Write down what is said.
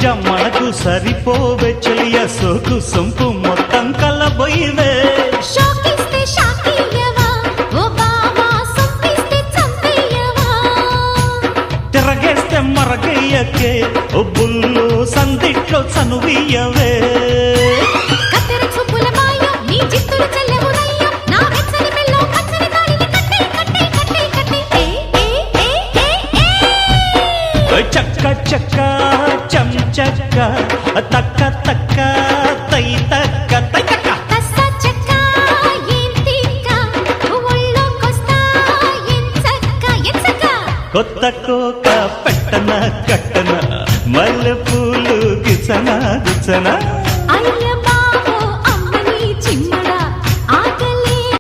మనకు సరిపోవే చెలియ సోకు సొంపు మొత్తం కలబోయివే తిరగేస్తే మరగయ్యకే ఓ బుల్లు సందిట్లో చనువియవే చక్క చక్క చం చక్క తక్క తక్క తై తక్క తై తక్క కొత్త కోక పెట్టన కట్టన మల్లె పూలు గిచన గిచన